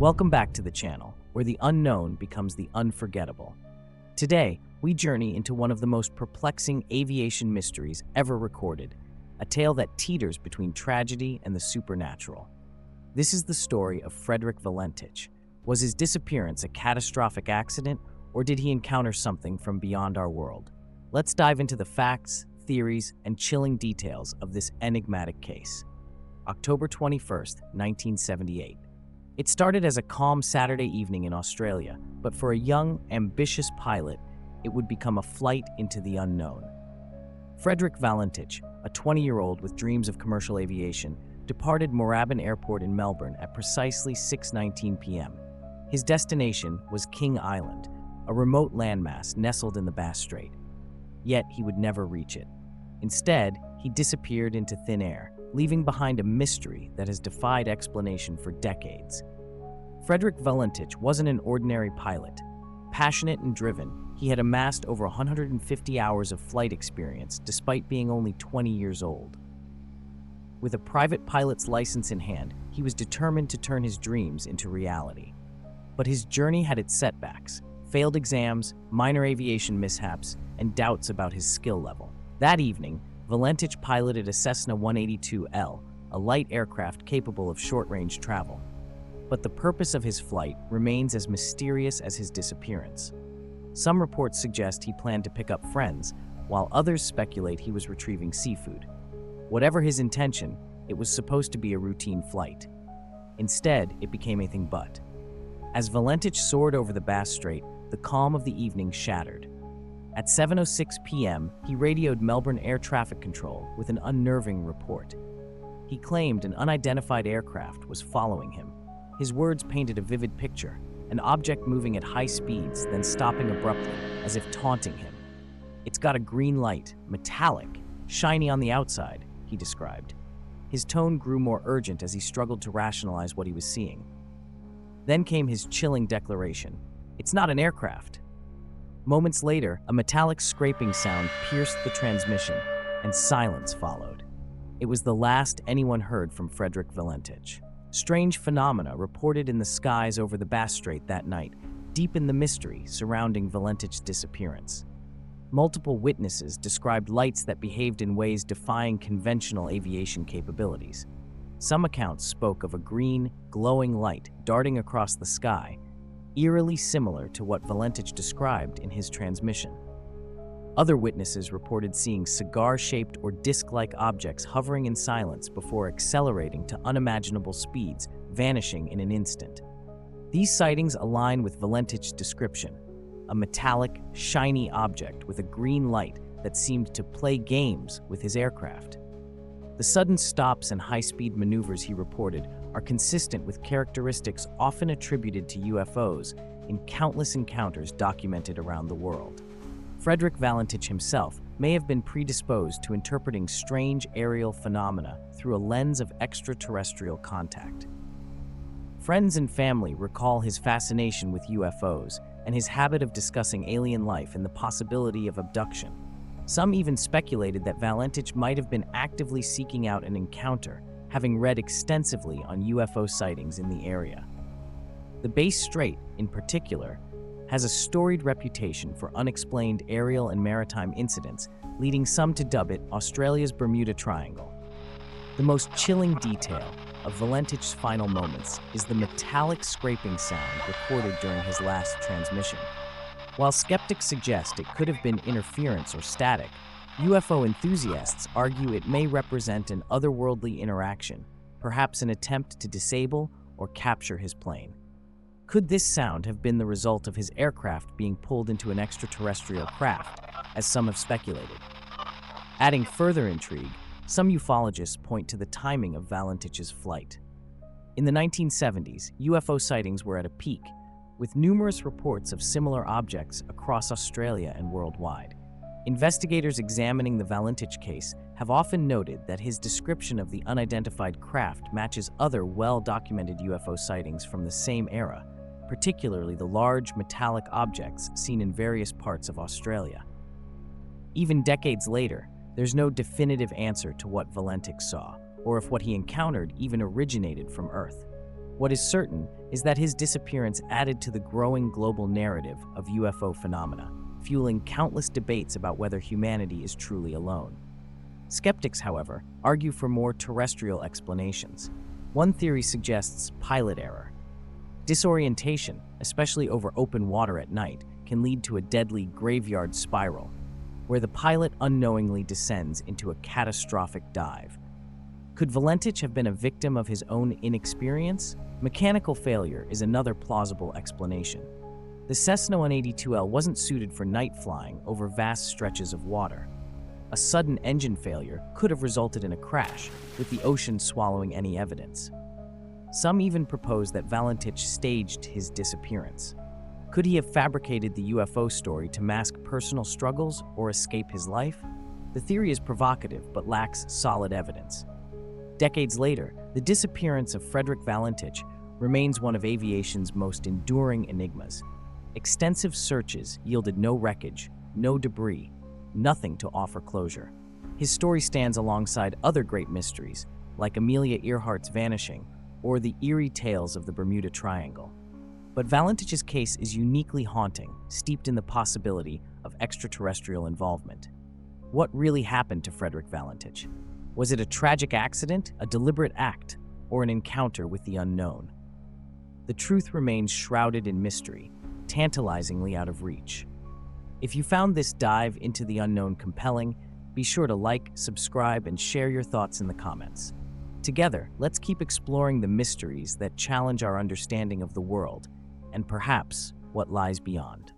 Welcome back to the channel, where the unknown becomes the unforgettable. Today, we journey into one of the most perplexing aviation mysteries ever recorded, a tale that teeters between tragedy and the supernatural. This is the story of Frederick Valentich. Was his disappearance a catastrophic accident, or did he encounter something from beyond our world? Let's dive into the facts, theories, and chilling details of this enigmatic case. October 21st, 1978. It started as a calm Saturday evening in Australia, but for a young, ambitious pilot, it would become a flight into the unknown. Frederick Valentich, a 20-year-old with dreams of commercial aviation, departed Moorabbin Airport in Melbourne at precisely 6:19 p.m. His destination was King Island, a remote landmass nestled in the Bass Strait. Yet he would never reach it. Instead, he disappeared into thin air, leaving behind a mystery that has defied explanation for decades. Frederick Valentich wasn't an ordinary pilot. Passionate and driven, he had amassed over 150 hours of flight experience despite being only 20 years old. With a private pilot's license in hand, he was determined to turn his dreams into reality. But his journey had its setbacks: failed exams, minor aviation mishaps, and doubts about his skill level. That evening, Valentich piloted a Cessna 182L, a light aircraft capable of short-range travel. But the purpose of his flight remains as mysterious as his disappearance. Some reports suggest he planned to pick up friends, while others speculate he was retrieving seafood. Whatever his intention, it was supposed to be a routine flight. Instead, it became anything but. As Valentich soared over the Bass Strait, the calm of the evening shattered. At 7:06 p.m., he radioed Melbourne Air Traffic Control with an unnerving report. He claimed an unidentified aircraft was following him. His words painted a vivid picture: an object moving at high speeds, then stopping abruptly, as if taunting him. "It's got a green light, metallic, shiny on the outside," he described. His tone grew more urgent as he struggled to rationalize what he was seeing. Then came his chilling declaration: "It's not an aircraft." Moments later, a metallic scraping sound pierced the transmission, and silence followed. It was the last anyone heard from Frederick Valentich. Strange phenomena reported in the skies over the Bass Strait that night deepened the mystery surrounding Valentich's disappearance. Multiple witnesses described lights that behaved in ways defying conventional aviation capabilities. Some accounts spoke of a green, glowing light darting across the sky, eerily similar to what Valentich described in his transmission. Other witnesses reported seeing cigar-shaped or disc-like objects hovering in silence before accelerating to unimaginable speeds, vanishing in an instant. These sightings align with Valentich's description: a metallic, shiny object with a green light that seemed to play games with his aircraft. The sudden stops and high-speed maneuvers he reported are consistent with characteristics often attributed to UFOs in countless encounters documented around the world. Frederick Valentich himself may have been predisposed to interpreting strange aerial phenomena through a lens of extraterrestrial contact. Friends and family recall his fascination with UFOs and his habit of discussing alien life and the possibility of abduction. Some even speculated that Valentich might have been actively seeking out an encounter, having read extensively on UFO sightings in the area. The Bass Strait, in particular, has a storied reputation for unexplained aerial and maritime incidents, leading some to dub it Australia's Bermuda Triangle. The most chilling detail of Valentich's final moments is the metallic scraping sound recorded during his last transmission. While skeptics suggest it could have been interference or static, UFO enthusiasts argue it may represent an otherworldly interaction, perhaps an attempt to disable or capture his plane. Could this sound have been the result of his aircraft being pulled into an extraterrestrial craft, as some have speculated? Adding further intrigue, some ufologists point to the timing of Valentich's flight. In the 1970s, UFO sightings were at a peak, with numerous reports of similar objects across Australia and worldwide. Investigators examining the Valentich case have often noted that his description of the unidentified craft matches other well-documented UFO sightings from the same era, particularly the large metallic objects seen in various parts of Australia. Even decades later, there's no definitive answer to what Valentich saw, or if what he encountered even originated from Earth. What is certain is that his disappearance added to the growing global narrative of UFO phenomena, fueling countless debates about whether humanity is truly alone. Skeptics, however, argue for more terrestrial explanations. One theory suggests pilot error. Disorientation, especially over open water at night, can lead to a deadly graveyard spiral, where the pilot unknowingly descends into a catastrophic dive. Could Valentich have been a victim of his own inexperience? Mechanical failure is another plausible explanation. The Cessna 182L wasn't suited for night flying over vast stretches of water. A sudden engine failure could have resulted in a crash, with the ocean swallowing any evidence. Some even propose that Valentich staged his disappearance. Could he have fabricated the UFO story to mask personal struggles or escape his life? The theory is provocative but lacks solid evidence. Decades later, the disappearance of Frederick Valentich remains one of aviation's most enduring enigmas. Extensive searches yielded no wreckage, no debris, nothing to offer closure. His story stands alongside other great mysteries, like Amelia Earhart's vanishing or the eerie tales of the Bermuda Triangle. But Valentich's case is uniquely haunting, steeped in the possibility of extraterrestrial involvement. What really happened to Frederick Valentich? Was it a tragic accident, a deliberate act, or an encounter with the unknown? The truth remains shrouded in mystery, tantalizingly out of reach. If you found this dive into the unknown compelling, be sure to like, subscribe, and share your thoughts in the comments. Together, let's keep exploring the mysteries that challenge our understanding of the world and perhaps what lies beyond.